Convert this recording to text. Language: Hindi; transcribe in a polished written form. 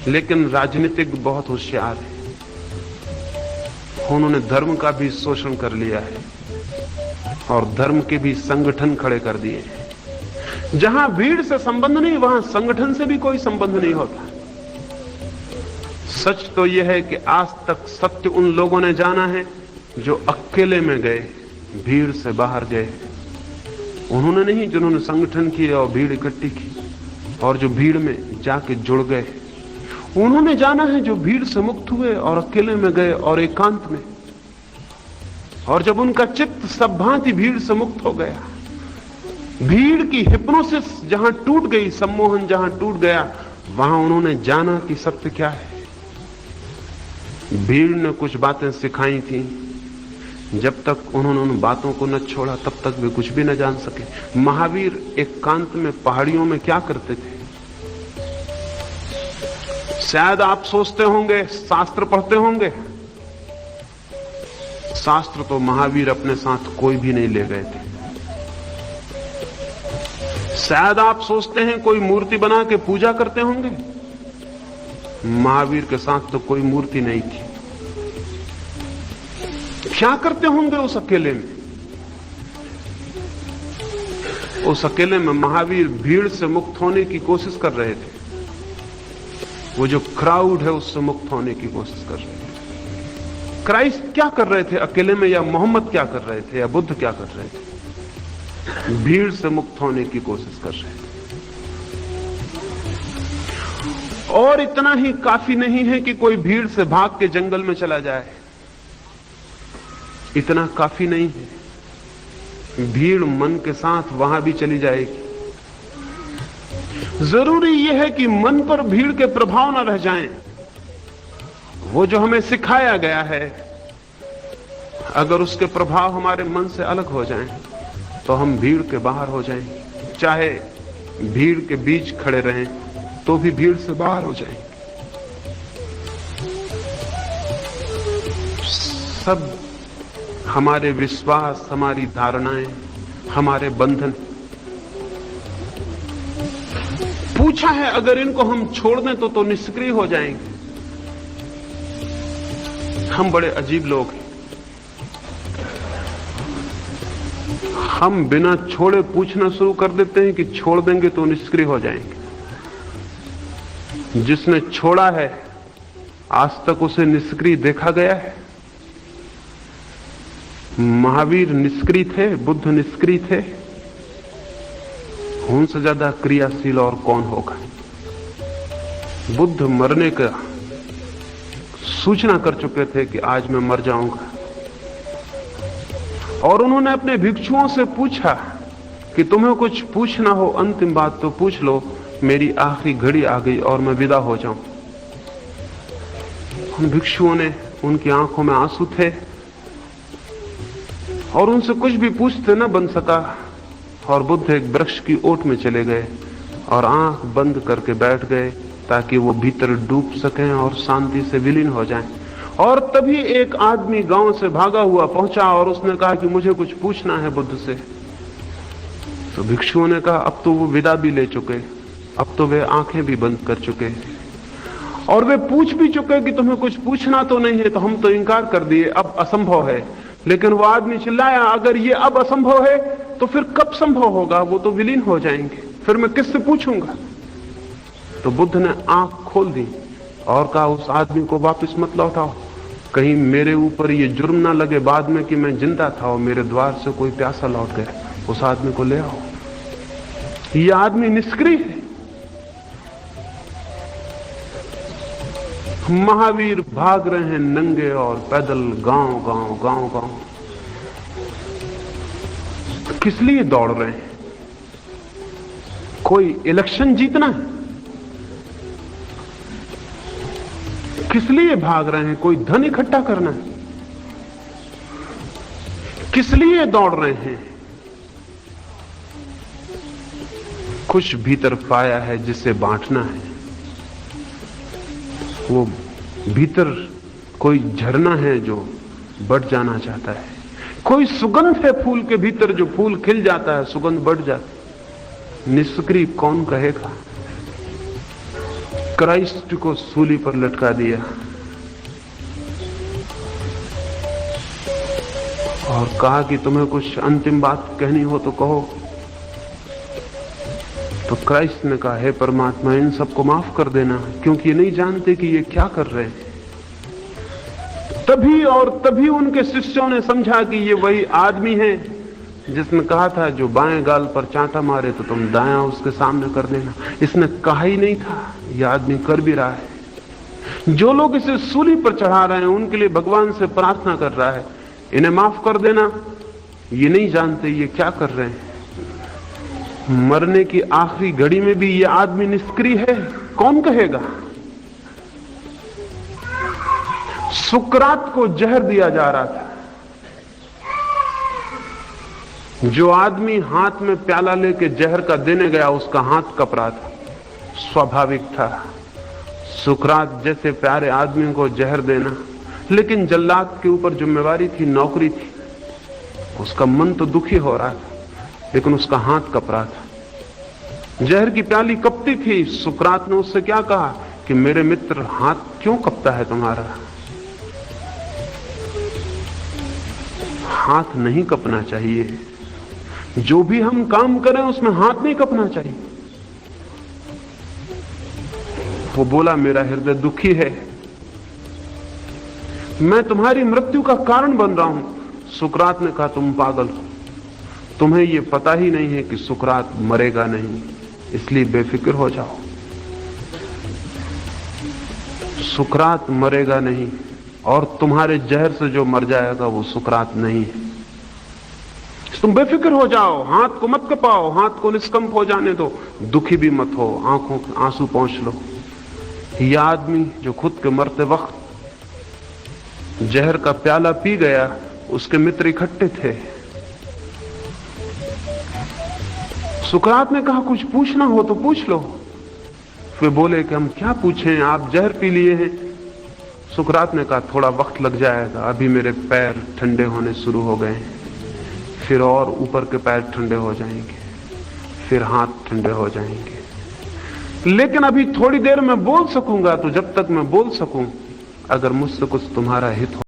लेकिन राजनीतिक बहुत होशियार है, उन्होंने धर्म का भी शोषण कर लिया है और धर्म के भी संगठन खड़े कर दिए हैं। जहां भीड़ से संबंध नहीं, वहां संगठन से भी कोई संबंध नहीं होता। सच तो यह है कि आज तक सत्य उन लोगों ने जाना है जो अकेले में गए, भीड़ से बाहर गए। उन्होंने नहीं जिन्होंने संगठन किए और भीड़ इकट्ठी की और जो भीड़ में जाके जुड़ गए। उन्होंने जाना है जो भीड़ से मुक्त हुए और अकेले में गए और एकांत में। और जब उनका चित्त सब भांति भीड़ से मुक्त हो गया, भीड़ की हिप्नोसिस जहां टूट गई, सम्मोहन जहां टूट गया, वहां उन्होंने जाना कि सत्य क्या है। भीड़ ने कुछ बातें सिखाई थी, जब तक उन्होंने उन बातों को न छोड़ा तब तक वे कुछ भी न जान सके। महावीर एकांत में पहाड़ियों में क्या करते थे? शायद आप सोचते होंगे शास्त्र पढ़ते होंगे। शास्त्र तो महावीर अपने साथ कोई भी नहीं ले गए थे। शायद आप सोचते हैं कोई मूर्ति बना के पूजा करते होंगे। महावीर के साथ तो कोई मूर्ति नहीं थी। क्या करते होंगे उस अकेले में? उस अकेले में महावीर भीड़ से मुक्त होने की कोशिश कर रहे थे। वो जो क्राउड है उससे मुक्त होने की कोशिश कर रहे थे। क्राइस्ट क्या कर रहे थे अकेले में, या मोहम्मद क्या कर रहे थे, या बुद्ध क्या कर रहे थे? भीड़ से मुक्त होने की कोशिश कर रहे थे। और इतना ही काफी नहीं है कि कोई भीड़ से भाग के जंगल में चला जाए। इतना काफी नहीं है, भीड़ मन के साथ वहां भी चली जाएगी। जरूरी यह है कि मन पर भीड़ के प्रभाव न रह जाएं। वो जो हमें सिखाया गया है, अगर उसके प्रभाव हमारे मन से अलग हो जाएं, तो हम भीड़ के बाहर हो जाएंगे। चाहे भीड़ के बीच खड़े रहें तो भी भीड़ से बाहर हो जाएंगे। सब हमारे विश्वास, हमारी धारणाएं, हमारे बंधन। पूछा है अगर इनको हम छोड़ दें तो निष्क्रिय हो जाएंगे। हम बड़े अजीब लोग हैं। हम बिना छोड़े पूछना शुरू कर देते हैं कि छोड़ देंगे तो निष्क्रिय हो जाएंगे। जिसने छोड़ा है आज तक उसे निष्क्रिय देखा गया है? महावीर निष्क्रिय थे, बुद्ध निष्क्रिय थे। उनसे ज्यादा क्रियाशील और कौन होगा? बुद्ध मरने का सूचना कर चुके थे कि आज मैं मर जाऊंगा, और उन्होंने अपने भिक्षुओं से पूछा कि तुम्हें कुछ पूछना हो, अंतिम बात तो पूछ लो, मेरी आखिरी घड़ी आ गई और मैं विदा हो जाऊं। उन भिक्षुओं ने, उनकी आंखों में आंसू थे और उनसे कुछ भी पूछते न बन सका, और बुद्ध एक वृक्ष की ओट में चले गए और आंख बंद करके बैठ गए ताकि वो भीतर डूब सकें और शांति से विलीन हो जाएं। और तभी एक आदमी गांव से भागा हुआ पहुंचा और उसने कहा कि मुझे कुछ पूछना है बुद्ध से। तो भिक्षुओं ने कहा अब तो वो विदा भी ले चुके, अब तो वे आंखें भी बंद कर चुके और वे पूछ भी चुके कि तुम्हें कुछ पूछना तो नहीं है, तो हम तो इनकार कर दिए, अब असंभव है। लेकिन वो आदमी चिल्लाया, अगर ये अब असंभव है तो फिर कब संभव होगा? वो तो विलीन हो जाएंगे, फिर मैं किससे पूछूंगा? तो बुद्ध ने आंख खोल दी और कहा उस आदमी को वापस मत लौटाओ, कहीं मेरे ऊपर ये जुर्म ना लगे बाद में कि मैं जिंदा था और मेरे द्वार से कोई प्यासा लौट गया। उस आदमी को ले आओ। ये आदमी निष्क्रिय है। महावीर भाग रहे हैं नंगे और पैदल, गांव गांव गांव गांव। किस लिए दौड़ रहे हैं? कोई इलेक्शन जीतना है? किस लिए भाग रहे हैं? कोई धन इकट्ठा करना है? किस लिए दौड़ रहे हैं? कुछ भीतर पाया है जिसे बांटना है। वो भीतर कोई झरना है जो बढ़ जाना चाहता है। कोई सुगंध है फूल के भीतर, जो फूल खिल जाता है, सुगंध बढ़ जाती। निष्क्रिय कौन कहेगा? क्राइस्ट को सूली पर लटका दिया और कहा कि तुम्हें कुछ अंतिम बात कहनी हो तो कहो। तो क्राइस्ट ने कहा, हे परमात्मा, इन सबको माफ कर देना, क्योंकि ये नहीं जानते कि ये क्या कर रहे हैं। तभी और तभी उनके शिष्यों ने समझा कि ये वही आदमी है जिसने कहा था जो बाएं गाल पर चांटा मारे तो तुम दायां उसके सामने कर देना। इसने कहा ही नहीं था, यह आदमी कर भी रहा है। जो लोग इसे सूली पर चढ़ा रहे हैं उनके लिए भगवान से प्रार्थना कर रहा है, इन्हें माफ कर देना, ये नहीं जानते ये क्या कर रहे हैं। मरने की आखिरी घड़ी में भी ये आदमी निष्क्रिय है, कौन कहेगा। सुकरात को जहर दिया जा रहा था। जो आदमी हाथ में प्याला लेके जहर का देने गया उसका हाथ कप रहा था, स्वाभाविक था सुकरात जैसे प्यारे आदमी को जहर देना। लेकिन जल्लाद के ऊपर जिम्मेवारी थी, नौकरी थी, उसका मन तो दुखी हो रहा था लेकिन उसका हाथ कप रहा था। जहर की प्याली कपती थी। सुकरात ने उससे क्या कहा कि मेरे मित्र, हाथ क्यों कपता है तुम्हारा। हाथ नहीं कपना चाहिए। जो भी हम काम करें उसमें हाथ नहीं कपना चाहिए। वो बोला, मेरा हृदय दुखी है, मैं तुम्हारी मृत्यु का कारण बन रहा हूं। सुकरात ने कहा, तुम पागल हो, तुम्हें यह पता ही नहीं है कि सुकरात मरेगा नहीं, इसलिए बेफिक्र हो जाओ। सुकरात मरेगा नहीं और तुम्हारे जहर से जो मर जाएगा वो सुकरात नहीं है। तुम बेफिक्र हो जाओ, हाथ को मत कपाओ, हाथ को निष्कंप हो जाने दो, दुखी भी मत हो, आंखों के आंसू पोंछ लो। यह आदमी जो खुद के मरते वक्त जहर का प्याला पी गया, उसके मित्र इकट्ठे थे। सुकरात ने कहा, कुछ पूछना हो तो पूछ लो। वे बोले कि हम क्या पूछें, आप जहर पी लिए हैं। सुकरात ने कहा, थोड़ा वक्त लग जाएगा, अभी मेरे पैर ठंडे होने शुरू हो गए हैं, फिर और ऊपर के पैर ठंडे हो जाएंगे, फिर हाथ ठंडे हो जाएंगे, लेकिन अभी थोड़ी देर में बोल सकूंगा। तो जब तक मैं बोल सकूं, अगर मुझसे कुछ तुम्हारा हित हो